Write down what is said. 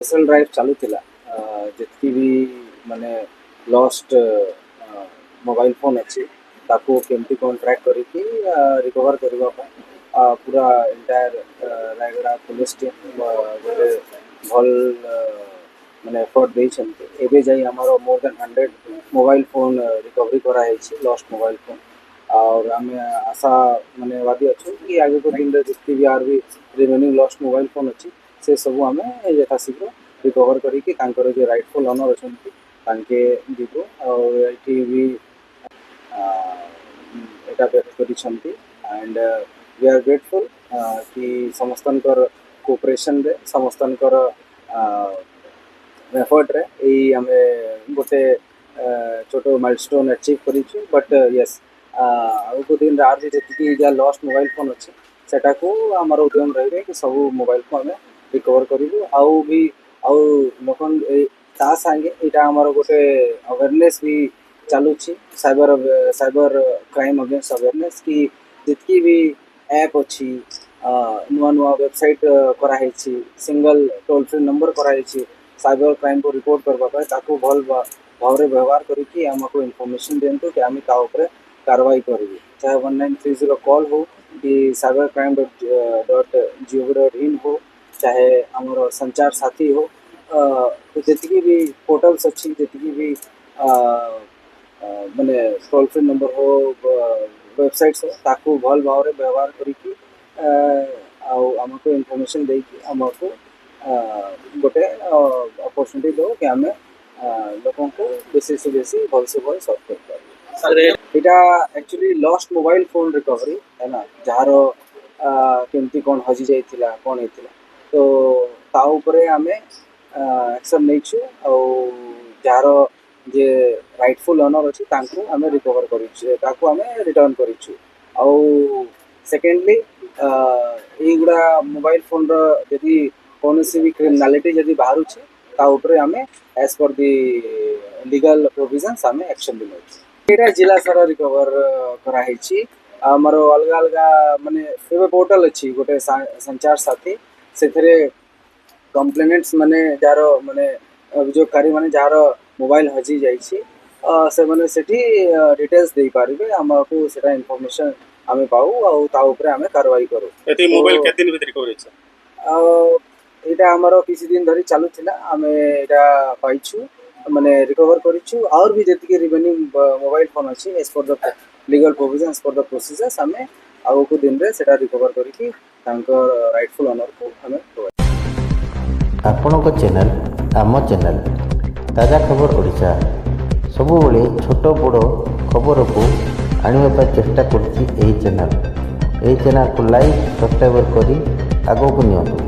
Special drive चलुला जितकी भी माने लॉस्ट मोबाइल फोन अच्छी ताको केमती कौन ट्रैक करिकी रिकवर करबा पूरा एंटायर रायगड़ा पुलिस टीम गोटे भल माने एफर्ट देइछन्ते एबे जाई हमारो more than 100 mobile phone recovery करा हेछि लॉस्ट मोबाइल फोन और आम आशा माने वादी अच्छु कि आगे को दिन रे जितकी भी आर भी रिमेनिंग लॉस्ट मोबाइल फोन अच्छी से सब आम यथाशीघ्र रिकवर करिकी तांकर जो राइटफुल ओनर अछन्ति तांके दिबो और एठी भी एटा व्यक्त करिसन्ति एंड वी आर ग्रेटफुल कि समस्तनकर कोऑपरेशन रे समस्तनकर एफर्ट रे एई आमे गोटे छोटो माइलस्टोन अचीव करिछु बट यस आगो दिन आर जी जा लॉस्ट मोबाइल फोन अच्छे सेटा को आमर उद्यम रही कि सब मोबाइल को आम रिकवर करूँ आउ भी आउ लोकन ता संगे यहाँ आमर गोटे अवेयरनेस भी चलुची साइबर क्राइम अगेंस्ट अवेयरनेस कि जितकी भी ऐप अच्छी नुआ नुआ वेबसाइट कराई सिंगल टोल फ्री नंबर कराई साइबर क्राइम को रिपोर्ट करने ताको भल भाव व्यवहार करके आमको इनफॉरमेशन दिंतु कि आम ता कार्रवाई करूँ चाहे 1930 कॉल हो कि साइबर क्राइम .gov.in हो चाहे आमर संचार साथी हो तो जी भी पोर्टल्स अच्छी जी भी माने टोल फ्री नंबर हो वेबसाइट्स हो ताकू भल भाव व्यवहार करके आमको इनफॉरमेशन देकी आमको गोटे अपॉर्चुनिटी दो कि आम लोगों को बेसी से बेसी भल से भल सर्व कर यहाँ actually lost mobile phone recovery है ना जार केमती कौन हजि जाइथिला कौन होता तो ता उपरे आमे एक्शन नहींछु और जार जे राइटफुल ओनर अच्छी तांको आमे रिकवर करिछु ताको आमे रिटर्न करिछु और सेकेंडली एगुड़ा मोबाइल फोन रो यदि कौन सी भी क्रिमिनालिटी यदि बाहर ता उपरे आमे as per the legal provisions आमे एक्शन भी नउछु जिला सारा रिकवर कराई आमर अलग अलग माने फेवे पोर्टल अच्छी गोटे संचार साथी से कंप्लेनेंट्स माने जार माने अभियोगकारी माने जार मोबाइल हजि जाइछि से माने सेठी डिटेल्स दे पारिबे हमको सेटा इन्फॉर्मेशन आमे पाऊ और ता ऊपर आमे कार्रवाई करू एती मोबाइल केते दिन भीतर रिकवर छै एटा हमरो किसी दिन धरी चालू थिला आमे एटा पाइछु माने रिकवर करिछु और भी जति रिमेनिंग मोबाइल फोन अच्छी as per the legal provisions for the procedures आमे आगो को दिन रे सेटा रिकवर करिकी तांकर राइटफुल ओनर को हमें प्रोवाइड आपन को चैनल आम चैनल ताजा खबर ओडिशा सब बेले छोट बड़ खबर को आने चेष्टा कर चैनल को लाइक सब्सक्राइब करी आगो को नियंतु।